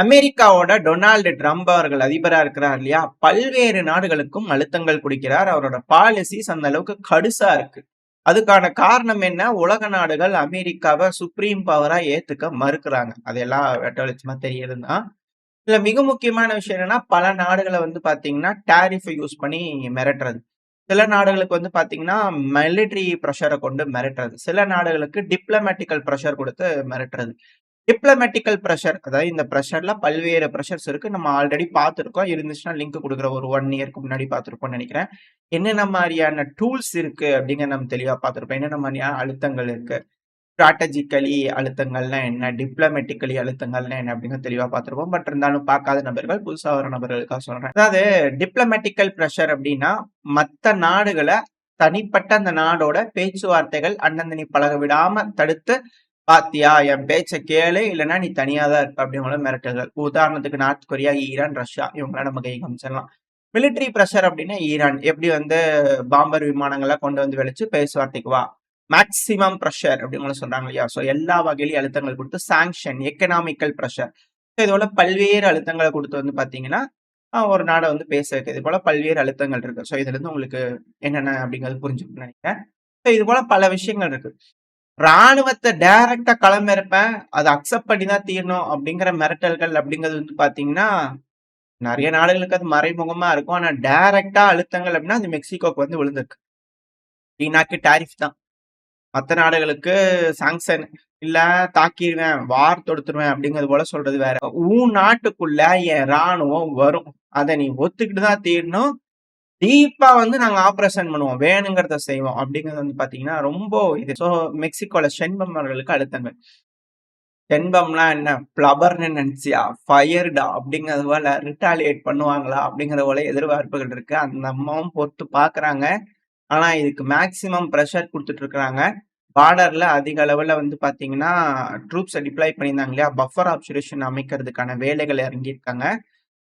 அமெரிக்காவோட Donald Trump அவர்கள் அதிபரா இருக்கிறார் இல்லையா? பல்வேறு நாடுகளுக்கும் அழுத்தங்கள் குடுக்கிறார். அவரோட பாலிசிஸ் அந்த அளவுக்கு கடுசா இருக்கு. அதுக்கான காரணம் என்ன? உலக நாடுகள் அமெரிக்காவ சுப்ரீம் பவரா ஏத்துக்க மறுக்கிறாங்க. அது எல்லாம் வெட்ட வெளிச்சமா தெரியறது தான். இதுல மிக முக்கியமான விஷயம் என்னன்னா, பல நாடுகள வந்து பாத்தீங்கன்னா, டாரிஃப் யூஸ் பண்ணி மிரட்டுறது. சில நாடுகளுக்கு வந்து பாத்தீங்கன்னா, மிலிட்டரி பிரஷர கொண்டு மிரட்டுறது. சில நாடுகளுக்கு டிப்ளமேட்டிக்கல் பிரஷர் குடுத்து மிரட்டுறது. டிப்ளமேட்டிக்கல் பிரஷர் அதாவது இந்த பிரஷர்ல பல்வேறு பிரஷர்ஸ் இருக்கு. நம்ம ஆல்ரெடி பார்த்திருக்கோம். இருந்துச்சுன்னா லிங்க் குடுக்குறேன். ஒரு 1 இயர்க்கு முன்னாடி பார்த்திருப்போம்னு நெனைக்கிறேன். என்னென்ன மாரியான டூல்ஸ் இருக்கு அப்டிங்கிறத நம்ம தெளிவா பார்த்திருப்போம். என்னென்ன மாரியான அழுத்தங்கள் இருக்கு. ஸ்ட்ராட்டஜிக்கலி அழுத்தங்கள்னா என்ன? டிப்ளமேட்டிக்கலி அழுத்தங்கள்னா என்ன? அப்டிங்கிறத தெளிவா பார்த்திருப்போம். பட் இருந்தாலும் பார்க்காத நபர்கள், புதுசா வர நபர்களுக்காக சொல்றேன். அதாவது டிப்ளமேட்டிக்கல் பிரஷர் அப்டின்னா, மத்த நாடுகள தனிப்பட்ட அந்த நாடோட பேச்சுவார்த்தைகள் அன்னந்த பழக விடாம தடுத்து பாத்தியா என் பேச்ச கேளு இல்லைன்னா நீ தனியா தான் இருப்ப அப்படிங்கிற மிரட்டல்கள். உதாரணத்துக்கு நார்த் கொரியா, ஈரான், ரஷ்யா இவங்களாம் நம்ம கை காமிச்சிடலாம். மிலிட்டரி பிரஷர் அப்படின்னா ஈரான் எப்படி வந்து பாம்பர் விமானங்களை கொண்டு வந்து வெளிச்சு பேச்சுவார்த்தைக்கு வா. மேக்சிமம் பிரஷர் அப்படின்னு சொல்றாங்க இல்லையா? ஸோ எல்லா வகையிலும் அழுத்தங்கள் கொடுத்து சாங்ஷன், எக்கனாமிக்கல் பிரஷர் இதோட பல்வேறு அழுத்தங்களை கொடுத்து வந்து பாத்தீங்கன்னா ஒரு நாடை வந்து பேச வைக்கிறது. இது போல பல்வேறு அழுத்தங்கள் இருக்கு. ஸோ இதுல இருந்து உங்களுக்கு என்னென்ன அப்படிங்கிறது புரிஞ்சுக்கணும்னு நினைக்கிறேன். ஸோ இது போல பல விஷயங்கள் இருக்கு. ராணுவத்த டைரக்ட்டா களமிறப்பேன். அத அக்செப்ட் பண்ணி தான் தீரணும் அப்படிங்கிற மிரட்டல்கள் அப்படிங்கிறது வந்து பார்த்தீங்கன்னா, நெறைய நாடுகளுக்கு அது மறைமுகமா இருக்கும். ஆனா டைரக்ட்டா அழுத்தங்கள் அப்படின்னா, அது மெக்சிகோக்கு வந்து விழுந்திருக்கு. சீனாக்கு டாரிஃப் தான். மத்த நாடுகளுக்கு சாங்ஷன் இல்ல தாக்கிருவேன், வார் தொடுத்துருவேன் அப்படிங்கிறது போல சொல்றது வேற. உன் நாட்டுக்குள்ள என் ராணுவம் வரும். அத நீ ஒத்துக்கிட்டு தான் தீரணும். டீப்பா வந்து நாங்க ஆப்பரேஷன் பண்ணுவோம். வேணுங்கிறத செய்வோம். அப்படிங்கிறது வந்து பார்த்தீங்கன்னா, ரொம்ப இது. ஸோ மெக்சிகோல ஷென்பம் அவர்களுக்கு அழுத்தங்கள். தென்பம்னா என்ன? ஃப்ளவர்ன்னு நெனச்சியா? ஃபயர்டா அப்படிங்கிறது போல ரிட்டாலியேட் பண்ணுவாங்களா? அப்படிங்கிற போல எதிர்பார்ப்புகள் இருக்கு. அந்த அம்மாவும் பொறுத்து பார்க்குறாங்க. ஆனா, இதுக்கு மேக்ஸிமம் பிரஷர் குடுத்துட்டு இருக்காங்க. பார்டர்ல அதிக அளவுல வந்து பார்த்தீங்கன்னா, ட்ரூப்ஸ டிப்ளாய் பண்ணியிருந்தாங்க இல்லையா? பஃபர் அப்சர்வேஷன் அமைக்கிறதுக்கான வேலைகள் இறங்கியிருக்காங்க.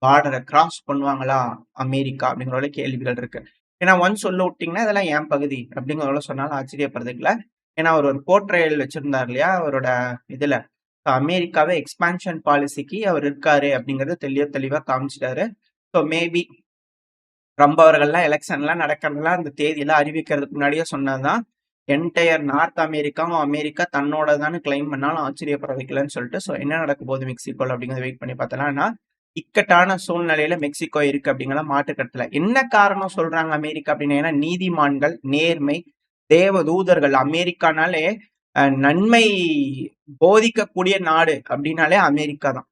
பார்டர கிராஸ் பண்ணுவாங்களா அமெரிக்கா? அப்படிங்கிற போல கேள்விகள் இருக்கு. ஏன்னா ஒன்ஸ் சொல்ல விட்டீங்கன்னா, இதெல்லாம் என் பகுதி அப்படிங்கிற போல சொன்னாலும் ஆச்சரியப்படுறதுக்கு இல்ல. ஏன்னா அவர் ஒரு போர்ட்ரையல் வச்சிருந்தார் இல்லையா? அவரோட இதுல. அமெரிக்காவே எக்ஸ்பான்ஷன் பாலிசிக்கு அவர் இருக்காரு அப்படிங்கறத தெளிவா காமிச்சிட்டாரு. ஸோ மேபி ட்ரம்ப் அவர்கள்லாம் எலெக்ஷன்லாம் நடக்கிறதெல்லாம் அந்த தேதியெல்லாம் அறிவிக்கிறதுக்கு முன்னாடியே சொன்னதுதான். என்டையர் நார்த் அமெரிக்காவும் அமெரிக்கா தன்னோடதான்னு கிளைம் பண்ணாலும் ஆச்சரியப்பட வைக்கலன்னு சொல்லிட்டு ஸோ என்ன நடக்க போகுது மெக்சிகோல அப்படிங்கிறத வெயிட் பண்ணி பார்த்தோம்னா இக்கட்டான சூழ்நிலையில மெக்சிகோ இருக்கு அப்படிங்கிற மாற்றுக்கருத்துல என்ன காரணம் சொல்றாங்க அமெரிக்கா அப்படின்னு ஏன்னா நீதிமான்கள் நேர்மை தேவதூதர்கள் அமெரிக்கானாலே நன்மை போதிக்கக்கூடிய நாடு அப்படின்னாலே அமெரிக்கா தான்.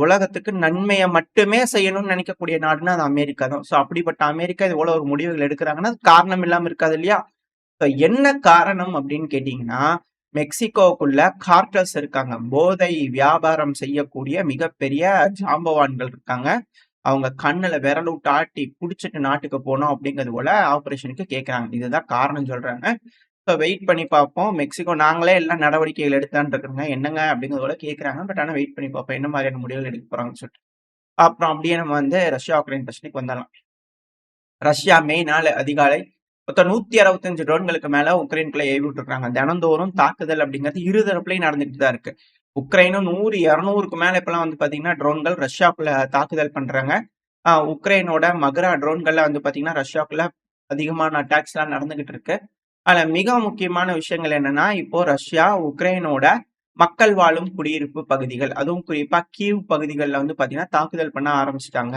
உலகத்துக்கு நன்மையை மட்டுமே செய்யணும்னு நினைக்கக்கூடிய நாடுன்னா அது அமெரிக்கா தான். ஸோ அப்படிப்பட்ட அமெரிக்கா இது போல ஒரு முடிவுகள் எடுக்கிறாங்கன்னா அது காரணம் இல்லாம இருக்காது இல்லையா? ஸோ என்ன காரணம் அப்படின்னு கேட்டீங்கன்னா மெக்சிகோவுக்குள்ள கார்டல்ஸ் இருக்காங்க. போதை வியாபாரம் செய்யக்கூடிய மிகப்பெரிய ஜாம்பவான்கள் இருக்காங்க. அவங்க கண்ணுல விரல் விட்டு ஆட்டி புடிச்சிட்டு நாட்டுக்கு போனோம் அப்படிங்கிறது போல ஆபரேஷனுக்கு கேட்கறாங்க. இதுதான் காரணம் சொல்றாங்க. ஸோ வெயிட் பண்ணி பார்ப்போம். மெக்சிகோ நாங்களே எல்லாம் நடவடிக்கைகள் எடுத்தான்னு இருக்கிறோங்க. என்னங்க அப்படிங்கிறது போல கேட்கறாங்க. பட் ஆனா வெயிட் பண்ணி பார்ப்போம். என்ன மாதிரியான முடிவுகள் எடுக்க போறாங்கன்னு சொல்லிட்டு. அப்புறம் அப்படியே நம்ம வந்து ரஷ்யா உக்ரைன் பிரச்சனைக்கு வந்துடலாம். ரஷ்யா மே நாள் அதிகாலை மொத்தம் 165 ட்ரோன்களுக்கு மேல உக்ரைனுக்குள்ள ஏவி விட்டுருக்காங்க. தினந்தோறும் தாக்குதல் அப்படிங்கிறது இரு தரப்புலையும் நடந்துட்டு தான் இருக்கு. உக்ரைனும் 100, 200க்கு மேல இப்பெல்லாம் வந்து பாத்தீங்கன்னா ட்ரோன்கள் ரஷ்யாக்குள்ள தாக்குதல் பண்றாங்க. உக்ரைனோட மகரா ட்ரோன்கள்ல வந்து பாத்தீங்கன்னா ரஷ்யாக்குள்ள அதிகமான அட்டாக்ஸ் எல்லாம் நடந்துகிட்டு இருக்கு. அதுல மிக முக்கியமான விஷயங்கள் என்னன்னா இப்போ ரஷ்யா உக்ரைனோட மக்கள் வாழும் குடியிருப்பு பகுதிகள் அதுவும் குறிப்பா கீவ் பகுதிகளில் வந்து பாத்தீங்கன்னா தாக்குதல் பண்ண ஆரம்பிச்சிட்டாங்க.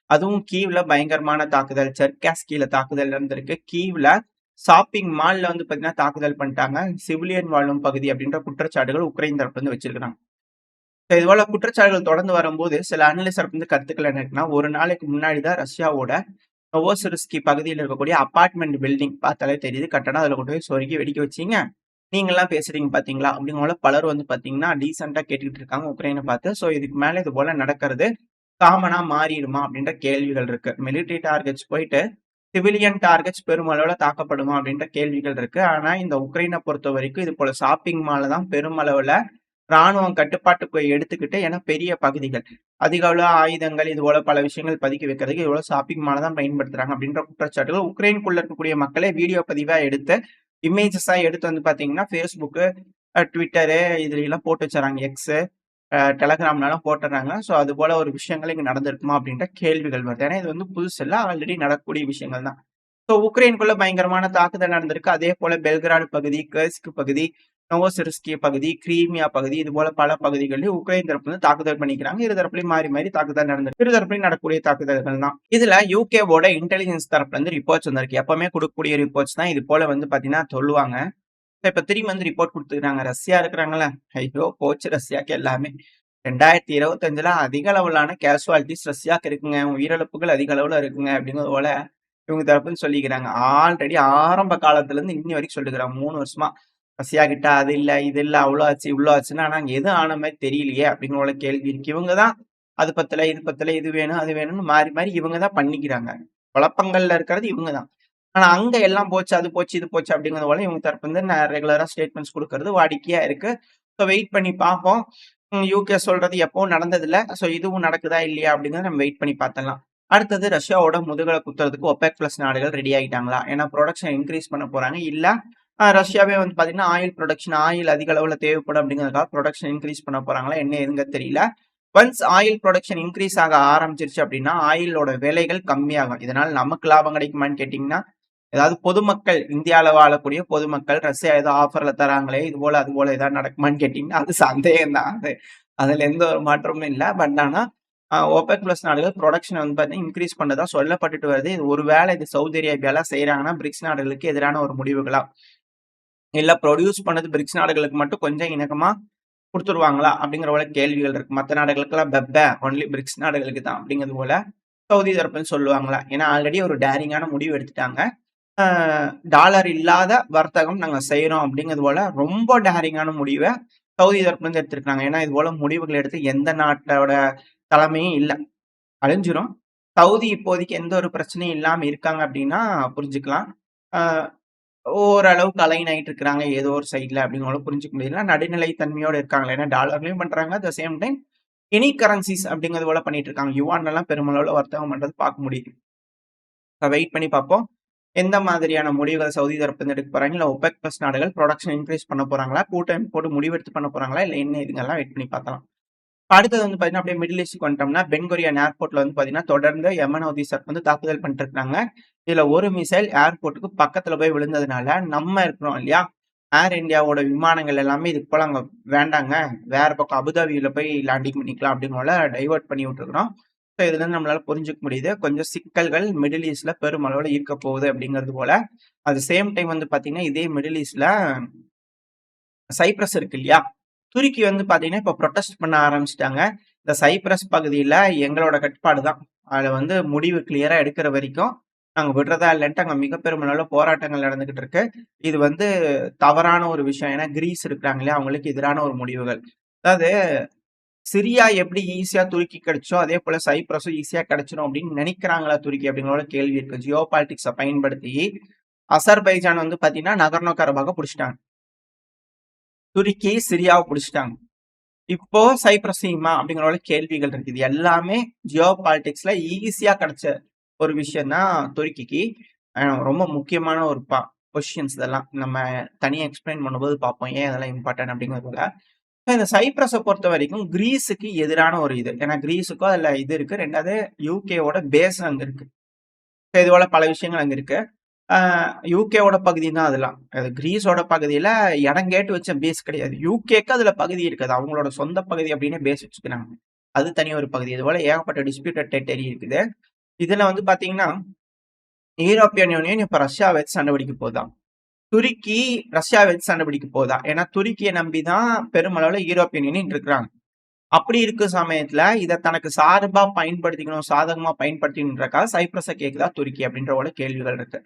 அதுவும் கீவ்ல பயங்கரமான தாக்குதல் செர்காஸ்கில தாக்குதல் இருந்திருக்கு. கீவ்ல ஷாப்பிங் மால்ல வந்து பாத்தீங்கன்னா தாக்குதல் பண்ணிட்டாங்க. சிவிலியன் வாழும் பகுதி அப்படின்ற குற்றச்சாட்டுகள் உக்ரைன் தரப்பு வந்து வச்சிருக்காங்க. இது போல குற்றச்சாட்டுகள் தொடர்ந்து வரும்போது சில அனலிஸ்ட் வந்து கருத்துக்கள் என்ன இருக்குன்னா ஒரு நாளைக்கு முன்னாடி தான் ரஷ்யாவோட நோவோசிரிஸ்கி பகுதியில் இருக்கக்கூடிய அபார்ட்மெண்ட் பில்டிங் பார்த்தாலே தெரியுது. கட்டடம் அதுல கொண்டு போய் சொருகி வெடிக்க வச்சீங்க. நீங்கலாம் பேசுறீங்க பாத்தீங்களா? அப்படிங்கிற பலர் வந்து பாத்தீங்கன்னா டீசென்ட்டா கேட்டுக்கிட்டு இருக்காங்க உக்ரைனை பார்த்து. ஸோ இதுக்கு மேல இது போல நடக்கிறது காமனா மாறிடுமா அப்படின்ற கேள்விகள் இருக்கு. மிலிட்டரி டார்கெட்ஸ் போயிட்டு சிவிலியன் டார்கெட்ஸ் பெருமளவுல தாக்கப்படுமா அப்படின்ற கேள்விகள் இருக்கு. ஆனா இந்த உக்ரைனை பொறுத்த வரைக்கும் இது போல ஷாப்பிங் மால தான் பெருமளவுல ராணுவம் கட்டுப்பாட்டுக்கு எடுத்துக்கிட்டு ஏன்னா பெரிய பகுதிகள் அதிக அளவு ஆயுதங்கள் இது போல பல விஷயங்கள் பதுக்கி வைக்கிறதுக்கு இவ்வளவு ஷாப்பிங் மால தான் பயன்படுத்துறாங்க அப்படின்ற குற்றச்சாட்டுகள் உக்ரைனுக்குள்ள இருக்கக்கூடிய மக்களே வீடியோ பதிவா எடுத்து இமேஜஸா எடுத்து வந்து பாத்தீங்கன்னா ஃபேஸ்புக் ட்விட்டரு இதுல எல்லாம் போட்டு வச்சுறாங்க எக்ஸ் டெலகிராம்லலாம் போட்டுடுறாங்க. ஸோ அதுபோல ஒரு விஷயங்கள் இங்க நடந்திருக்குமா அப்படின்ற கேள்விகள் வருது. ஏன்னா இது வந்து புதுசு இல்ல. ஆல்ரெடி நடக்கக்கூடிய விஷயங்கள் தான். ஸோ உக்ரைனுக்குள்ள பயங்கரமான தாக்குதல் நடந்திருக்கு. அதே போல பெல்கிராடு பகுதி, கர்ஸ்க் பகுதி, நோவோசிரிஸ்கி பகுதி, கிரீமியா பகுதி இது போல பல பகுதிகளில் உக்ரைன் தரப்புல இருந்து தாக்குதல் பண்ணிக்கிறாங்க. இரு தரப்புலயும் மாறி மாறி தாக்குதல் நடந்திருக்கு. இரு தரப்புலயும் நடக்கக்கூடிய தாக்குதல்கள் தான். இதுல யுகேவோட இன்டெலிஜென்ஸ் தரப்புல இருந்து ரிப்போர்ட்ஸ் வந்திருக்கு. எப்பவுமே குடுக்கக்கூடிய ரிப்போர்ட்ஸ் தான் இது போல வந்து பாத்தீங்கன்னா சொல்லுவாங்க. இப்ப திரும்பி வந்து ரிப்போர்ட் குடுத்துருக்காங்க. ரஷ்யா இருக்கிறாங்கல்ல, ஐயோ போச்சு ரஷ்யாக்கு எல்லாமே. 2025ல அதிக அளவிலான கேஷுவாலிட்டீஸ் ரஷ்யாக்கு இருக்குங்க. உயிரிழப்புகள் அதிக அளவுல இருக்குங்க அப்படிங்கிறது போல இவங்க தரப்புன்னு சொல்லிக்கிறாங்க. ஆல்ரெடி ஆரம்ப காலத்துல இருந்து இன்னி வரைக்கும் சொல்லிக்கிறாங்க. 3 வருஷமா. ரஷ்யா கிட்ட அது இல்ல, இது இல்ல, அவ்ளோ ஆச்சு, இவ்ளோ ஆச்சுன்னு. ஆனா அங்க எதுவும் ஆன மாரி தெரியலையே அப்படிங்கிற ஒரு கேள்வி இருக்கு. இவங்க தான் அது பத்தல, இது பத்தல, இது வேணும், அது வேணும்னு மாறி மாறி இவங்க தான் பண்ணிக்கிறாங்க. குழப்பங்கள்ல இருக்கிறது இவங்க தான். ஆனா அங்க எல்லாம் போச்சு, அது போச்சு, இது போச்சு அப்படிங்கிறது போல இவங்க தரப்பு வந்து ரெகுலரா ஸ்டேட்மெண்ட்ஸ் குடுக்கறது வாடிக்கையா இருக்கு. ஸோ வெயிட் பண்ணி பார்ப்போம். யுகே சொல்றது எப்பவும் நடந்ததில்ல. ஸோ இதுவும் நடக்குதா இல்லையா அப்படிங்கிறத நம்ம வெயிட் பண்ணி பார்த்தரலாம். அடுத்தது ரஷ்யாவோட முதுகுல குத்துறதுக்கு ஒபெக் பிளஸ் நாடுகள் ரெடி ஆயிட்டாங்களா? ஏன்னா புரொடக்ஷன் இன்கிரீஸ் பண்ண போறாங்க. இல்ல ரஷ்யாவே வந்து பார்த்தீங்கன்னா, ஆயில் அதிக அளவுல தேவைப்படும் அப்படிங்கிறதுக்காக புரொடக்ஷன் இன்கிரீஸ் பண்ண போறாங்களா? என்ன ஏதுங்கிறது தெரியல. ஒன்ஸ் ஆயில் புரொடக்ஷன் இன்கிரீஸ் ஆக ஆரம்பிச்சிருச்சு அப்படின்னா, ஆயிலோட விலைகள் கம்மியாகும். இதனால நமக்கு லாபம் கிடைக்குமான்னு கேட்டீங்கன்னா, ஏதாவது பொதுமக்கள் இந்தியால வாழக்கூடிய பொதுமக்கள் ரஷ்யா ஏதோ ஆஃபர்ல தராங்களே, இது போல அது போல ஏதாவது நடக்குமான்னு கேட்டீங்கன்னா, அது சந்தேகம் தான். அதுல எந்த ஒரு மாற்றமும் இல்ல. பட் ஆனா OPEC பிளஸ் நாடுகள் புரொடக்ஷன் வந்து பார்த்தீங்கன்னா இன்கிரீஸ் பண்ணதா சொல்லப்பட்டுட்டு வருது. இது ஒருவேளை இது சவுதி அரேபியால செய்றாங்கன்னா, பிரிக்ஸ் நாடுகளுக்கு எதிரான ஒரு முடிவுகளா? இல்ல புரொடியூஸ் பண்ணது பிரிக்ஸ் நாடுகளுக்கு மட்டும் கொஞ்சம் இணக்கமா குடுத்துருவாங்களா? அப்படிங்கிற போல கேள்விகள் இருக்கு. மத்த நாடுகளுக்கெல்லாம் ஒன்லி பிரிக்ஸ் நாடுகளுக்கு தான் அப்படிங்கிறது போல சவுதி தரப்புன்னு சொல்லுவாங்களா? ஏன்னா ஆல்ரெடி ஒரு டேரிங்கான முடிவு எடுத்துட்டாங்க. அ டாலர் இல்லாத வர்த்தகம் நாங்க செய்றோம் அப்படிங்கிறது போல ரொம்ப டேரிங்கான முடிவ சவுதி தரப்புல இருந்து எடுத்திருக்காங்க. ஏன்னா இது போல முடிவுகள் எடுத்து எந்த நாட்டோட தலைமையும் இல்ல. அழிஞ்சிரும். சவுதி இப்போதைக்கு எந்த ஒரு பிரச்சனையும் இல்லாம இருக்காங்க அப்படின்னா புரிஞ்சுக்கலாம். அ ஓரளவுக்கு அலைன் ஆயிட்டு இருக்கிறாங்க ஏதோ ஒரு சைட்ல அப்படிங்கிறத புரிஞ்சுக்க முடியல. நடுநிலை தன்மையோட இருக்காங்க. ஏன்னா டாலர்லயும் பண்றாங்க. At the same time any currencies அப்படிங்கிறது போல பண்ணிட்டு இருக்காங்க. யுவான்லலாம் பெருமளவுல வர்த்தகம் பண்றது பார்க்க முடியுது. வெயிட் பண்ணி பார்ப்போம். எந்த மாதிரியான முடிவுகள் சவுதி தரப்புல எடுக்க போறாங்க? இல்ல OPEC பிளஸ் நாடுகள் புரொடக்ஷன் இன்கிரீஸ் பண்ண போறாங்களா? கூட்டமைப்பு போட்டு முடிவெடுத்து பண்ண போறாங்களா? இல்ல என்ன இதுங்கெல்லாம் வெயிட் பண்ணி பார்க்கலாம். அடுத்தது வந்து பார்த்தீங்கன்னா, அப்படியே மிடில் ஈஸ்ட்க்கு வந்துட்டோம்னா, பென்குரியான் ஏர்போர்ட்ல வந்து பார்த்தீங்கன்னா, தொடர்ந்து யெமன் ஹூதிஸ் வந்து தாக்குதல் பண்ணிட்டு இருக்காங்க. இதுல ஒரு மிசைல் ஏர்போர்ட்டுக்கு பக்கத்துல போய் விழுந்ததுனால, நம்ம இருக்கிறோம் இல்லையா? ஏர் இந்தியாவோட விமானங்கள் எல்லாமே இதுக்கு போல அங்க வேண்டாங்க. வேற பக்கம் அபுதாபியில போய் லேண்டிங் பண்ணிக்கலாம் அப்படிங்கறனால டைவர்ட் பண்ணி விட்டுருக்கிறோம். ஸோ இதுல இருந்து நம்மளால புரிஞ்சுக்க முடியுது. கொஞ்சம் சிக்கல்கள் மிடில் ஈஸ்ட்ல பெருமளவுல இருக்க போகுது அப்படிங்கிறது போல. அட் த சேம் டைம் வந்து பார்த்தீங்கன்னா, இதே மிடில் ஈஸ்ட்ல சைப்ரஸ் இருக்கு இல்லையா? துருக்கி வந்து பார்த்தீங்கன்னா, இப்ப புரொட்டஸ்ட் பண்ண ஆரம்பிச்சுட்டாங்க. இந்த சைப்ரஸ் பகுதியில எங்களோட கட்டுப்பாடு தான். அதுல வந்து முடிவு கிளியரா எடுக்கிற வரைக்கும், நாங்க விடுறதா இல்லன்ட்டு அங்க மிக பெருமளவுல போராட்டங்கள் நடந்துகிட்டு இருக்கு. இது வந்து தவறான ஒரு விஷயம். ஏன்னா கிரீஸ் இருக்கிறாங்க இல்லையா? அவங்களுக்கு எதிரான ஒரு முடிவுகள். அதாவது சிரியா எப்படி ஈஸியா துருக்கிக்கு கிடைச்சோ, அதே போல சைப்ரஸும் ஈஸியா கிடைச்சிரும் அப்படின்னு நினைக்கிறாங்களா துருக்கி? அப்படிங்கிற ஒரு கேள்வி இருக்கு. ஜியோ பாலிடிக்ஸ பயன்படுத்தி அசர்பைஜான் வந்து பார்த்தீங்கன்னா, நகர்னோ கரபாக புடிச்சுட்டாங்க. துருக்கி சிரியாவ புடிச்சுட்டாங்க. இப்போ சைப்ரஸியுமா அப்படிங்கிற ஒரு கேள்விகள் இருக்கு. இது எல்லாமே ஜியோ பாலிடிக்ஸ்ல ஈஸியா கிடைச்ச ஒரு விஷயம் தான் துருக்கிக்கு. ரொம்ப முக்கியமான ஒரு பொசிஷன்ஸ் இதெல்லாம். நம்ம தனியா எக்ஸ்பிளைன் பண்ணும்போது பார்ப்போம். ஏன் இதெல்லாம் இம்பார்ட்டன்ட் அப்படிங்கிறதுல. இந்த சைப்ரஸ பொறுத்தவரைக்கும் கிரீஸுக்கு எதிரான ஒரு இது. ஏன்னா கிரீஸுக்கும் அதுல இது இருக்கு. 2வது யுகேவோட பேஸ் அங்க இருக்கு. இது போல பல விஷயங்கள் அங்க இருக்கு. யுகேவோட பகுதி தான் அதெல்லாம். அது கிரீஸோட பகுதியில இடம் கேட்டு வச்ச பேஸ் கிடையாது. யுகேக்கு அதுல பகுதி இருக்குது. அவங்களோட சொந்த பகுதி அப்படின்னு பேஸ் வச்சுக்கிறாங்க. அது தனி ஒரு பகுதி. இது போல ஏகப்பட்ட டிஸ்பியூட்டட் டெரிட்டரி இருக்குது. இதுல வந்து பாத்தீங்கன்னா, யூரோப்பியன் யூனியன் இப்ப ரஷ்யாவ வச்சு சண்டை பிடிக்க போகுதாம். துருக்கி ரஷ்யாவ வச்சு சண்டை பிடிக்க போகுதா. ஏன்னா துருக்கிய நம்பி தான் பெருமளவுல யூரோப்பியன் யூனியன் இருக்கிறாங்க. அப்படி இருக்கும் சமயத்துல இத தனக்கு சார்பா பயன்படுத்திக்கணும், சாதகமா பயன்படுத்திக்கணுன்றக்காக சைப்ரஸ கேக்குதா துருக்கி அப்படின்ற ஒரு கேள்விகள் இருக்கு.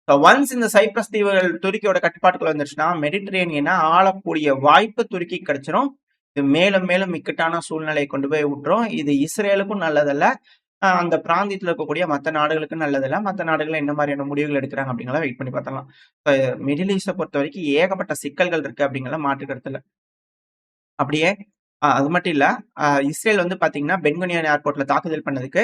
ஒன்ஸ் இந்த சைப்ரஸ் தீவுகள் துருக்கியோட கட்டுப்பாட்டுக்குள்ள வந்துருச்சுன்னா, மெடிட்டரேனியனை ஆளக்கூடிய வாய்ப்பு துருக்கிக்கு கிடைச்சிரும். இது மேலும் மேலும் இக்கட்டான சூழ்நிலையை கொண்டு போய் விட்டுரும். இது இஸ்ரேலுக்கும் நல்லதல்ல. அந்த பிராந்தியத்துல இருக்கக்கூடிய மத்த நாடுகளுக்கும் நல்லதல்ல. மத்த நாடுகள் என்ன மாதிரியான முடிவுகள் எடுக்கிறாங்க அப்படிங்கிறத வெயிட் பண்ணி பார்த்தரலாம். இப்ப மிடில் ஈஸ்ட பொறுத்தவரைக்கும் ஏகப்பட்ட சிக்கல்கள் இருக்கு அப்படிங்கிறத மாற்று கருத்து இல்ல. அப்படியே அது மட்டும் இல்ல. இஸ்ரேல் வந்து பாத்தீங்கன்னா, பென்குனியான் ஏர்போர்ட்ல தாக்குதல் பண்ணதுக்கு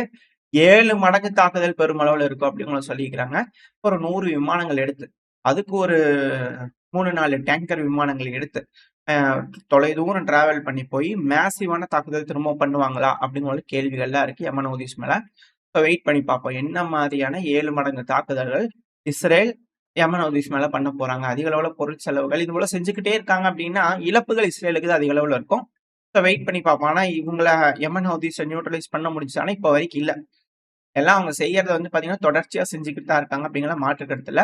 7 மடங்கு தாக்குதல் பெருமளவுல இருக்கும் அப்படிங்கிறத சொல்லியிருக்கிறாங்க. ஒரு 100 விமானங்கள் எடுத்து, அதுக்கு ஒரு 3, 4 டேங்கர் விமானங்கள் எடுத்து, அ தொலைதூரம் டிராவல் பண்ணி போய் மேசிவான தாக்குதல் திரும்பவும் பண்ணுவாங்களா? அப்படிங்கிற ஒரு கேள்விகள்லாம் இருக்கு யமன் ஹூதிஸ் மேல. ஸோ வெயிட் பண்ணி பார்ப்போம். என்ன மாதிரியான 7 மடங்கு தாக்குதல்கள் இஸ்ரேல், யமன் ஹூதிஸ் மேல பண்ண போறாங்க. அதிக அளவுல பொருள் செலவுகள் இது போல செஞ்சுக்கிட்டே இருக்காங்க அப்படின்னா, இழப்புகள் இஸ்ரேலுக்கு தான் அதிக அளவுல இருக்கும். ஸோ வெயிட் பண்ணி பார்ப்போம். ஆனா இவங்கள யமன் ஹூதிஸ நியூட்ரலைஸ் பண்ண முடிஞ்சுச்சு. ஆனா இப்ப வரைக்கும் இல்ல. எல்லாம் அவங்க செய்யறத வந்து பார்த்தீங்கன்னா, தொடர்ச்சியா செஞ்சுக்கிட்டு தான் இருக்காங்க அப்படிங்கிற மாற்று கருத்து இல்ல.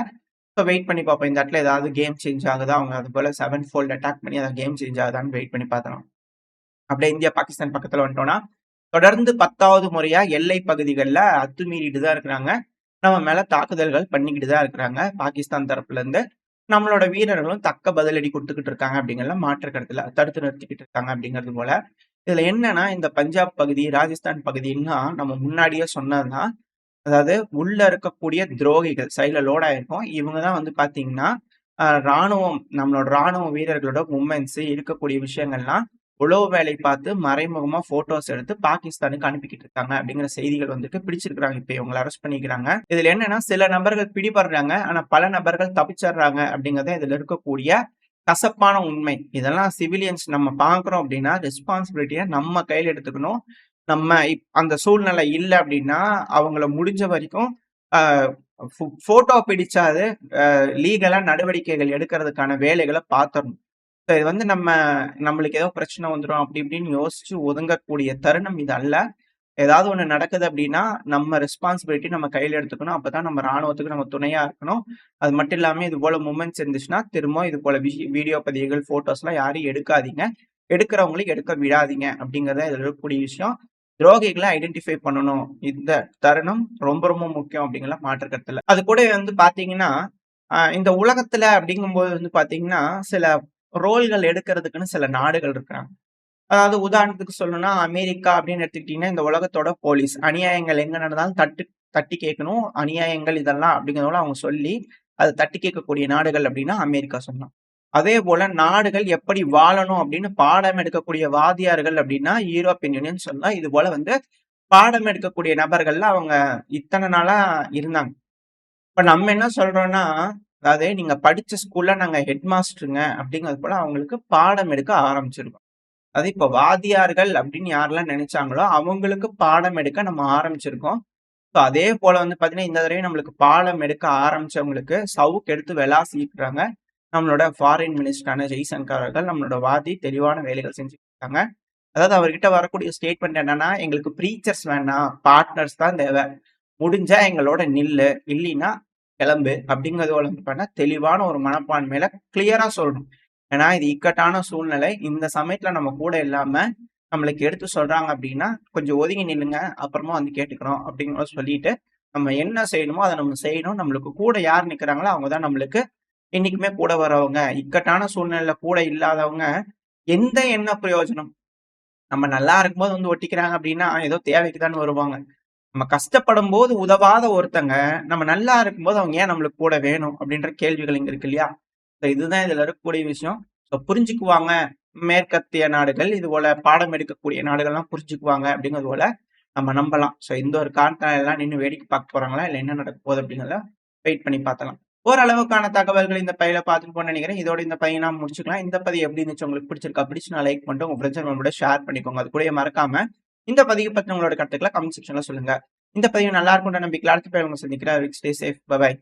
ஸோ வெயிட் பண்ணி பார்ப்போம். இந்த இடத்துல ஏதாவது கேம் சேஞ்ச் ஆகுதா? அவங்க அது போல 7 ஃபோல்ட் அட்டாக் பண்ணி அத கேம் சேஞ்ச் ஆகுதான்னு வெயிட் பண்ணி பார்க்கலாம். அப்படியே இந்தியா, பாகிஸ்தான் பக்கத்துல வந்துட்டோம்னா, தொடர்ந்து 10வது முறையா எல்லை பகுதிகள்ல அத்துமீறிட்டு தான் இருக்கிறாங்க. நம்ம மேல தாக்குதல்கள் பண்ணிக்கிட்டு தான் இருக்கிறாங்க. பாகிஸ்தான் தரப்புல இருந்து. நம்மளோட வீரர்களும் தக்க பதிலடி குடுத்துக்கிட்டு இருக்காங்க அப்படிங்கிறதுல மாற்று கருத்து இல்ல. தடுத்து நிறுத்திக்கிட்டு இருக்காங்க அப்படிங்கிறது போல. இதுல என்னன்னா, இந்த பஞ்சாப் பகுதி, ராஜஸ்தான் பகுதிலாம் நம்ம முன்னாடியே சொன்னது தான். அதாவது உள்ள இருக்கக்கூடிய துரோகிகள் சைடுல லோட் ஆயிருக்கும். இவங்க தான் வந்து பார்த்தீங்கன்னா, ராணுவம் நம்மளோட ராணுவ வீரர்களோட மூவ்மெண்ட்ஸ் இருக்கக்கூடிய விஷயங்கள்லாம் உளவு வேலை பார்த்து மறைமுகமா ஃபோட்டோஸ் எடுத்து பாகிஸ்தானுக்கு அனுப்பிக்கிட்டு இருக்காங்க அப்படிங்கிற செய்திகள் வந்துட்டு பிடிச்சிருக்காங்க. இப்ப இவங்கள அரெஸ்ட் பண்ணிக்கிறாங்க. இதுல என்னன்னா சில நபர்கள் பிடிபடுறாங்க. ஆனா பல நபர்கள் தப்பிச்சர்றாங்க அப்படிங்கிறது இதுல இருக்கக்கூடிய கசப்பான உண்மை. இதெல்லாம் சிவிலியன்ஸ் நம்ம பார்க்குறோம் அப்படின்னா, ரெஸ்பான்சிபிலிட்டிய நம்ம கையில எடுத்துக்கணும். நம்ம அந்த சூழ்நிலை இல்ல அப்படின்னா, அவங்கள முடிஞ்ச வரைக்கும் அ ஃபோட்டோ பிடிச்சாது லீகலா நடவடிக்கைகள் எடுக்கிறதுக்கான வேலைகள பார்த்துறணும். இது வந்து நம்மளுக்கு ஏதோ பிரச்சனை வந்துரும் அப்படி இப்படின்னு யோசிச்சு ஒதுங்கக்கூடிய தருணம் இது அல்ல. ஏதாவது ஒண்ணு நடக்குது அப்படின்னா, நம்ம ரெஸ்பான்சிபிலிட்டி நம்ம கையில எடுத்துக்கணும். அப்பதான் நம்ம ராணுவத்துக்கு நம்ம துணையா இருக்கணும். அது மட்டும் இல்லாம இது போல மூவ்மெண்ட்ஸ் இருந்துச்சுன்னா, திரும்ப இது போல வீடியோ பதிவுகள், ஃபோட்டோஸ்லாம் யாரையும் எடுக்காதீங்க. எடுக்கிறவங்களையும் எடுக்க விடாதீங்க அப்படிங்கிறது இதுல இருக்கக்கூடிய விஷயம். துரோகிகள ஐடென்டிஃபை பண்ணணும். இந்த தருணம் ரொம்ப ரொம்ப முக்கியம் அப்படிங்கிற மாற்று கருத்து இல்ல. அது கூட வந்து பார்த்தீங்கன்னா, இந்த உலகத்துல அப்படிங்கும்போது வந்து பார்த்தீங்கன்னா, சில ரோல்கள் எடுக்கிறதுக்குன்னு சில நாடுகள் இருக்கிறாங்க. அதாவது உதாரணத்துக்கு சொல்லணும்னா, அமெரிக்கா அப்படின்னு எடுத்துக்கிட்டீங்கன்னா, இந்த உலகத்தோட போலீஸ். அநியாயங்கள் எங்க நடந்தாலும் தட்டி கேட்கணும். அநியாயங்கள் இதெல்லாம் அப்படிங்கிறத அவங்க சொல்லி, அத தட்டி கேட்கக்கூடிய நாடுகள் அப்படின்னா அமெரிக்கா சொல்லலாம். அதேபோல நாடுகள் எப்படி வாழணும் அப்படின்னு பாடம் எடுக்கக்கூடிய வாத்தியார்கள் அப்படின்னா யூரோப்பியன் யூனியன் சொல்லலாம். இது போல வந்து பாடம் எடுக்கக்கூடிய நபர்கள்ல அவங்க இத்தன நாளா இருந்தாங்க. இப்ப நம்ம என்ன சொல்றோம்னா, அதாவது நீங்க படிச்ச ஸ்கூல்ல நாங்க ஹெட் மாஸ்டருங்க அப்படிங்கிறது போல அவங்களுக்கு பாடம் எடுக்க ஆரம்பிச்சிருக்கோம். அது இப்ப வாத்தியார்கள் அப்படின்னு யாரெல்லாம் நினைச்சாங்களோ, அவங்களுக்கு பாடம் எடுக்க நம்ம ஆரம்பிச்சிருக்கோம். ஸோ அதே போல வந்து பார்த்தீங்கன்னா, இந்த தடவையும் நம்மளுக்கு பாடம் எடுக்க ஆரம்பிச்சவங்களுக்கு சவுக்கு எடுத்து விளாசிக்கிறாங்க. நம்மளோட ஃபாரின் மினிஸ்டரான ஜெய்சங்கர் அவர்கள் நம்மளோட வாதி தெளிவான வேலைகள் செஞ்சுட்டு இருக்காங்க. அதாவது அவர்கிட்ட வரக்கூடிய ஸ்டேட்மெண்ட் என்னன்னா, எங்களுக்கு ப்ரீச்சர்ஸ் வேண்டாம், பார்ட்னர்ஸ் தான் தேவை. முடிஞ்சா எங்களோட நில்லு, இல்லைன்னா கிளம்பு அப்படிங்கிறது வந்து பார்த்தா தெளிவான ஒரு மனப்பான்மையில கிளியரா சொல்லணும். ஏன்னா இது இக்கட்டான சூழ்நிலை. இந்த சமயத்துல நம்ம கூட இல்லாம நம்மளுக்கு எடுத்து சொல்றாங்க அப்படின்னா, கொஞ்சம் ஒதுங்கி நில்லுங்க. அப்புறமா வந்து கேட்டுக்கிறோம் அப்படிங்கிறத சொல்லிட்டு, நம்ம என்ன செய்யணுமோ அத நம்ம செய்யணும். நம்மளுக்கு கூட யார் நிக்கிறாங்களோ அவங்க தான் நம்மளுக்கு என்னைக்குமே கூட வரவங்க. இக்கட்டான சூழ்நிலையில கூட இல்லாதவங்க எந்த என்ன பிரயோஜனம்? நம்ம நல்லா இருக்கும்போது வந்து ஒட்டிக்கிறாங்க அப்படின்னா, ஏதோ தேவைக்கு தான வருவாங்க. நம்ம கஷ்டப்படும்போது உதவாத ஒருத்தங்க, நம்ம நல்லா இருக்கும்போது அவங்க ஏன் நம்மளுக்கு கூட வேணும்? அப்படின்ற கேள்விகள் இங்க இருக்கு இல்லையா? ஸோ இதுதான் இதுல இருக்கக்கூடிய விஷயம். ஸோ புரிஞ்சுக்குவாங்க. மேற்கத்திய நாடுகள், இது போல பாடம் எடுக்கக்கூடிய நாடுகள்லாம் புரிஞ்சுக்குவாங்க அப்படிங்கிறது போல நம்ம நம்பலாம். ஸோ இந்த ஒரு காரணத்தால எல்லாம் நின்னு வேடிக்கை பார்க்க போறாங்களா? இல்ல என்ன நடக்க போகுது அப்படிங்கிறத வெயிட் பண்ணி பார்த்தலாம். ஓரளவுக்கான தகவல்கள் இந்த பதிவுல பார்த்துருப்போம்னு நினைக்கிறேன். இதோட இந்த பதிவை நாம முடிச்சுக்கலாம். இந்த பதிவு எப்படி இருந்துச்சு? உங்களுக்கு பிடிச்சிருக்கா? பிடிச்சுனா லைக் பண்ணிட்டு உங்க ஃப்ரெண்ட்ஸ் கூட ஷேர் பண்ணிக்கோங்க. அது கூடயே மறக்காம இந்த பதிவு பத்தி உங்களோட கருத்துக்களை கமெண்ட் செக்ஷன்ல சொல்லுங்க. இந்த பதிவு நல்லா இருக்கும்ன்ற நம்பிக்கையில அடுத்த பதிவு உங்களை சந்திக்கிறேன். Stay safe. பை.